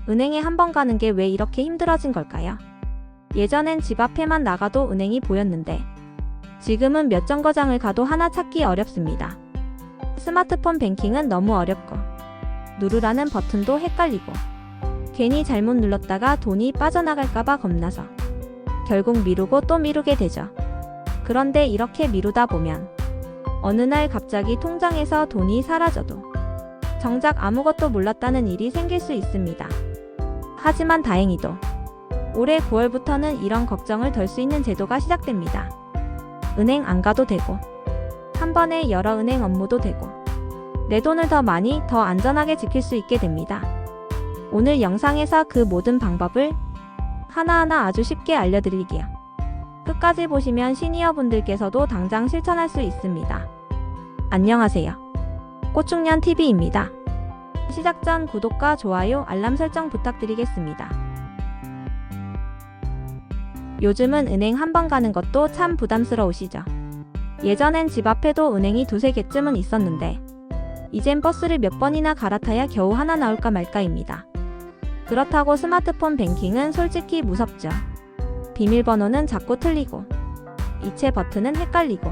은행에 한 번 가는 게 왜 이렇게 힘들어진 걸까요? 예전엔 집 앞에만 나가도 은행이 보였는데 지금은 몇 정거장을 가도 하나 찾기 어렵습니다. 스마트폰 뱅킹은 너무 어렵고 누르라는 버튼도 헷갈리고 괜히 잘못 눌렀다가 돈이 빠져나갈까봐 겁나서 결국 미루고 또 미루게 되죠. 그런데 이렇게 미루다 보면 어느 날 갑자기 통장에서 돈이 사라져도 정작 아무것도 몰랐다는 일이 생길 수 있습니다. 하지만 다행히도 올해 9월부터는 이런 걱정을 덜 수 있는 제도가 시작됩니다. 은행 안 가도 되고 한 번에 여러 은행 업무도 되고 내 돈을 더 많이 더 안전하게 지킬 수 있게 됩니다. 오늘 영상에서 그 모든 방법을 하나하나 아주 쉽게 알려드릴게요. 끝까지 보시면 시니어분들께서도 당장 실천할 수 있습니다. 안녕하세요. 꽃중년TV입니다. 시작 전 구독과 좋아요, 알람 설정 부탁드리겠습니다. 요즘은 은행 한 번 가는 것도 참 부담스러우시죠? 예전엔 집 앞에도 은행이 두세 개쯤은 있었는데 이젠 버스를 몇 번이나 갈아타야 겨우 하나 나올까 말까입니다. 그렇다고 스마트폰 뱅킹은 솔직히 무섭죠. 비밀번호는 자꾸 틀리고 이체 버튼은 헷갈리고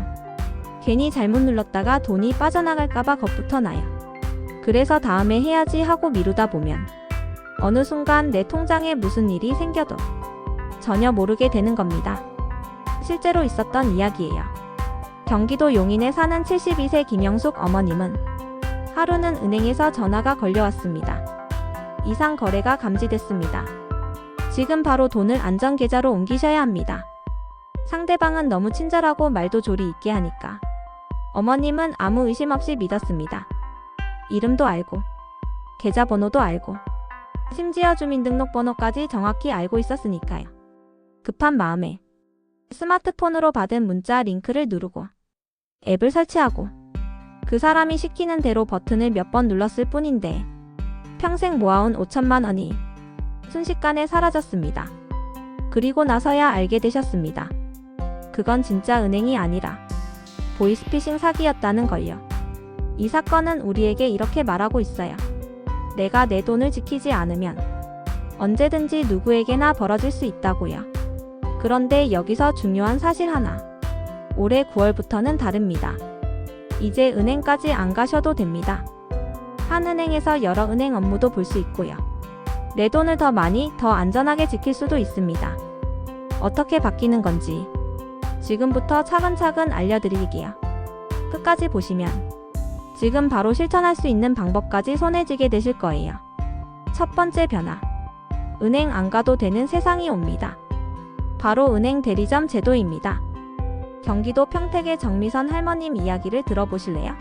괜히 잘못 눌렀다가 돈이 빠져나갈까봐 겁부터 나요. 그래서 다음에 해야지 하고 미루다 보면 어느 순간 내 통장에 무슨 일이 생겨도 전혀 모르게 되는 겁니다. 실제로 있었던 이야기예요. 경기도 용인에 사는 72세 김영숙 어머님은 하루는 은행에서 전화가 걸려왔습니다. 이상 거래가 감지됐습니다. 지금 바로 돈을 안전계좌로 옮기셔야 합니다. 상대방은 너무 친절하고 말도 조리 있게 하니까 어머님은 아무 의심 없이 믿었습니다. 이름도 알고 계좌번호도 알고 심지어 주민등록번호까지 정확히 알고 있었으니까요. 급한 마음에 스마트폰으로 받은 문자 링크를 누르고 앱을 설치하고 그 사람이 시키는 대로 버튼을 몇 번 눌렀을 뿐인데 평생 모아온 5천만 원이 순식간에 사라졌습니다. 그리고 나서야 알게 되셨습니다. 그건 진짜 은행이 아니라 보이스피싱 사기였다는 걸요. 이 사건은 우리에게 이렇게 말하고 있어요. 내가 내 돈을 지키지 않으면 언제든지 누구에게나 벌어질 수 있다고요. 그런데 여기서 중요한 사실 하나. 올해 9월부터는 다릅니다. 이제 은행까지 안 가셔도 됩니다. 한 은행에서 여러 은행 업무도 볼 수 있고요. 내 돈을 더 많이, 더 안전하게 지킬 수도 있습니다. 어떻게 바뀌는 건지 지금부터 차근차근 알려드릴게요. 끝까지 보시면 지금 바로 실천할 수 있는 방법까지 손에 쥐게 되실 거예요. 첫 번째 변화. 은행 안 가도 되는 세상이 옵니다. 바로 은행 대리점 제도입니다. 경기도 평택의 정미선 할머님 이야기를 들어보실래요?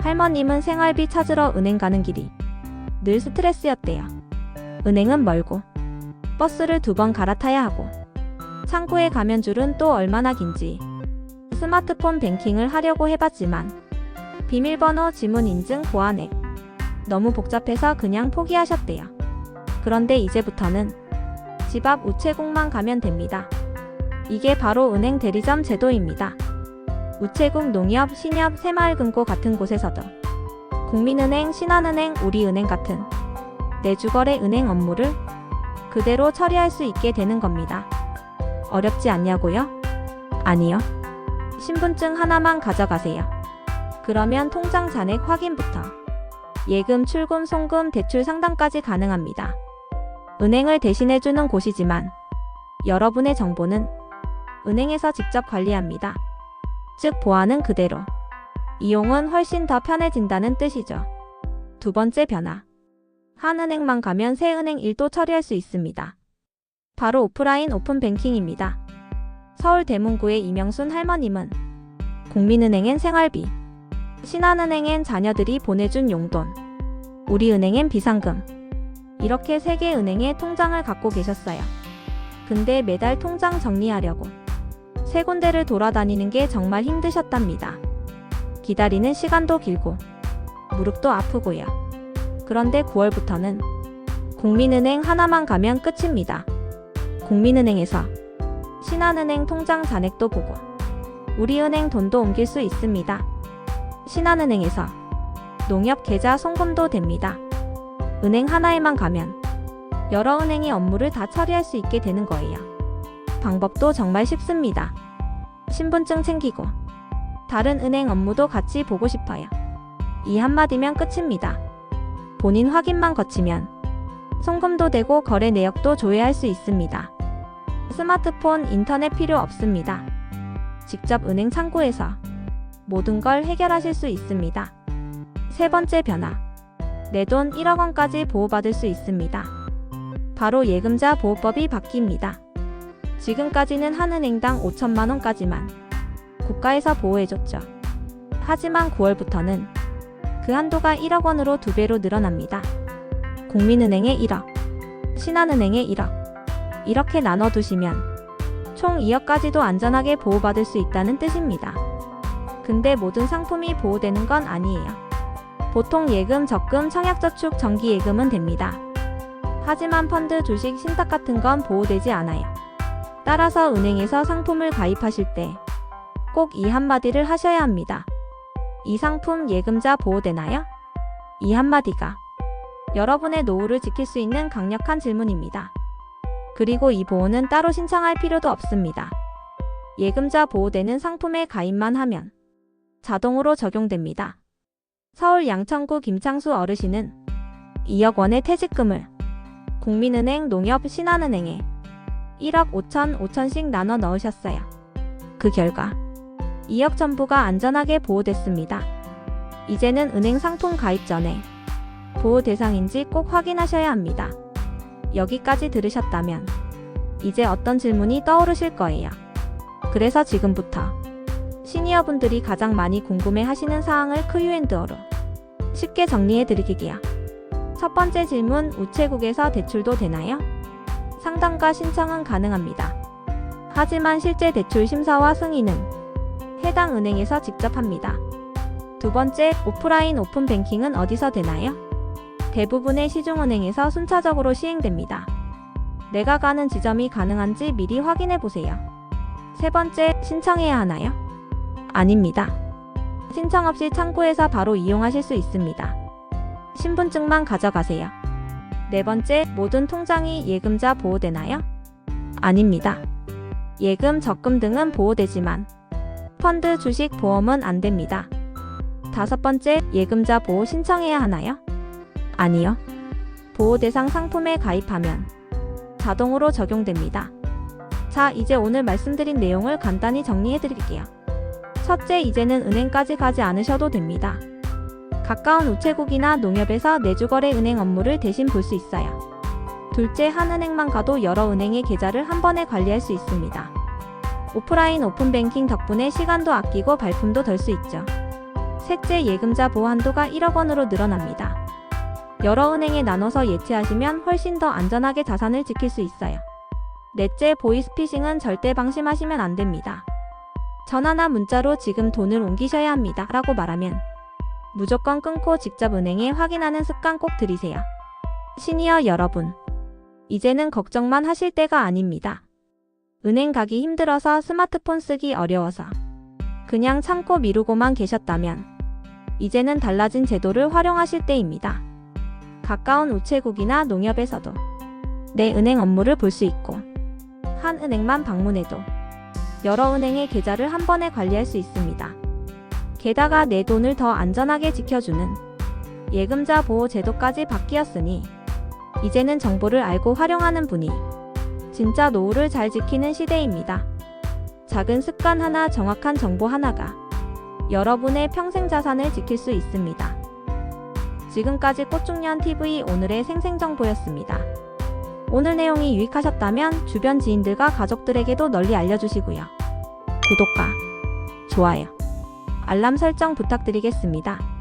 할머님은 생활비 찾으러 은행 가는 길이 늘 스트레스였대요. 은행은 멀고 버스를 2번 갈아타야 하고 창구에 가면 줄은 또 얼마나 긴지 스마트폰 뱅킹을 하려고 해봤지만 비밀번호, 지문 인증, 보안액 너무 복잡해서 그냥 포기하셨대요. 그런데 이제부터는 집 앞 우체국만 가면 됩니다. 이게 바로 은행 대리점 제도입니다. 우체국, 농협, 신협, 새마을금고 같은 곳에서도 국민은행, 신한은행, 우리은행 같은 내주거래 은행 업무를 그대로 처리할 수 있게 되는 겁니다. 어렵지 않냐고요? 아니요. 신분증 하나만 가져가세요. 그러면 통장 잔액 확인부터 예금, 출금, 송금, 대출 상담까지 가능합니다. 은행을 대신해주는 곳이지만 여러분의 정보는 은행에서 직접 관리합니다. 즉 보안은 그대로, 이용은 훨씬 더 편해진다는 뜻이죠. 두 번째 변화. 한 은행만 가면 새 은행 일도 처리할 수 있습니다. 바로 오프라인 오픈뱅킹입니다. 서울 대문구의 이명순 할머님은 국민은행엔 생활비, 신한은행엔 자녀들이 보내준 용돈, 우리은행엔 비상금 이렇게 3개 은행의 통장을 갖고 계셨어요. 근데 매달 통장 정리하려고 3군데를 돌아다니는 게 정말 힘드셨답니다. 기다리는 시간도 길고 무릎도 아프고요. 그런데 9월부터는 국민은행 하나만 가면 끝입니다. 국민은행에서 신한은행 통장 잔액도 보고 우리은행 돈도 옮길 수 있습니다. 신한은행에서 농협 계좌 송금도 됩니다. 은행 하나에만 가면 여러 은행의 업무를 다 처리할 수 있게 되는 거예요. 방법도 정말 쉽습니다. 신분증 챙기고 다른 은행 업무도 같이 보고 싶어요. 이 한마디면 끝입니다. 본인 확인만 거치면 송금도 되고 거래 내역도 조회할 수 있습니다. 스마트폰, 인터넷 필요 없습니다. 직접 은행 창구에서 모든 걸 해결하실 수 있습니다. 세 번째 변화. 내 돈 1억 원까지 보호받을 수 있습니다. 바로 예금자 보호법이 바뀝니다. 지금까지는 한 은행당 5천만 원까지만 국가에서 보호해줬죠. 하지만 9월부터는 그 한도가 1억 원으로 2배로 늘어납니다. 국민은행에 1억, 신한은행에 1억 이렇게 나눠두시면 총 2억까지도 안전하게 보호받을 수 있다는 뜻입니다. 근데 모든 상품이 보호되는 건 아니에요. 보통 예금, 적금, 청약저축, 정기예금은 됩니다. 하지만 펀드, 주식, 신탁 같은 건 보호되지 않아요. 따라서 은행에서 상품을 가입하실 때 꼭 이 한마디를 하셔야 합니다. 이 상품 예금자 보호되나요? 이 한마디가 여러분의 노후를 지킬 수 있는 강력한 질문입니다. 그리고 이 보호는 따로 신청할 필요도 없습니다. 예금자 보호되는 상품에 가입만 하면 자동으로 적용됩니다. 서울 양천구 김창수 어르신은 2억 원의 퇴직금을 국민은행, 농협, 신한은행에 1억 5천씩 나눠 넣으셨어요. 그 결과 2억 전부가 안전하게 보호됐습니다. 이제는 은행 상품 가입 전에 보호 대상인지 꼭 확인하셔야 합니다. 여기까지 들으셨다면 이제 어떤 질문이 떠오르실 거예요. 그래서 지금부터 시니어분들이 가장 많이 궁금해 하시는 사항을 Q&A로 쉽게 정리해 드릴게요. 첫 번째 질문, 우체국에서 대출도 되나요? 상담과 신청은 가능합니다. 하지만 실제 대출 심사와 승인은 해당 은행에서 직접 합니다. 두 번째, 오프라인 오픈뱅킹은 어디서 되나요? 대부분의 시중은행에서 순차적으로 시행됩니다. 내가 가는 지점이 가능한지 미리 확인해 보세요. 세 번째, 신청해야 하나요? 아닙니다. 신청 없이 창구에서 바로 이용하실 수 있습니다. 신분증만 가져가세요. 네 번째, 모든 통장이 예금자 보호되나요? 아닙니다. 예금, 적금 등은 보호되지만 펀드, 주식, 보험은 안 됩니다. 다섯 번째, 예금자 보호 신청해야 하나요? 아니요. 보호 대상 상품에 가입하면 자동으로 적용됩니다. 자, 이제 오늘 말씀드린 내용을 간단히 정리해 드릴게요. 첫째, 이제는 은행까지 가지 않으셔도 됩니다. 가까운 우체국이나 농협에서 내주거래 은행 업무를 대신 볼 수 있어요. 둘째, 한 은행만 가도 여러 은행의 계좌를 한 번에 관리할 수 있습니다. 오프라인 오픈뱅킹 덕분에 시간도 아끼고 발품도 덜 수 있죠. 셋째, 예금자 보호 한도가 1억 원으로 늘어납니다. 여러 은행에 나눠서 예치하시면 훨씬 더 안전하게 자산을 지킬 수 있어요. 넷째, 보이스피싱은 절대 방심하시면 안 됩니다. 전화나 문자로 지금 돈을 옮기셔야 합니다 라고 말하면 무조건 끊고 직접 은행에 확인하는 습관 꼭 들이세요. 시니어 여러분, 이제는 걱정만 하실 때가 아닙니다. 은행 가기 힘들어서 스마트폰 쓰기 어려워서 그냥 참고 미루고만 계셨다면 이제는 달라진 제도를 활용하실 때입니다. 가까운 우체국이나 농협에서도 내 은행 업무를 볼 수 있고 한 은행만 방문해도 여러 은행의 계좌를 한 번에 관리할 수 있습니다. 게다가 내 돈을 더 안전하게 지켜주는 예금자 보호 제도까지 바뀌었으니 이제는 정보를 알고 활용하는 분이 진짜 노후를 잘 지키는 시대입니다. 작은 습관 하나, 정확한 정보 하나가 여러분의 평생 자산을 지킬 수 있습니다. 지금까지 꽃중년TV 오늘의 생생정보였습니다. 오늘 내용이 유익하셨다면 주변 지인들과 가족들에게도 널리 알려주시고요. 구독과 좋아요, 알람 설정 부탁드리겠습니다.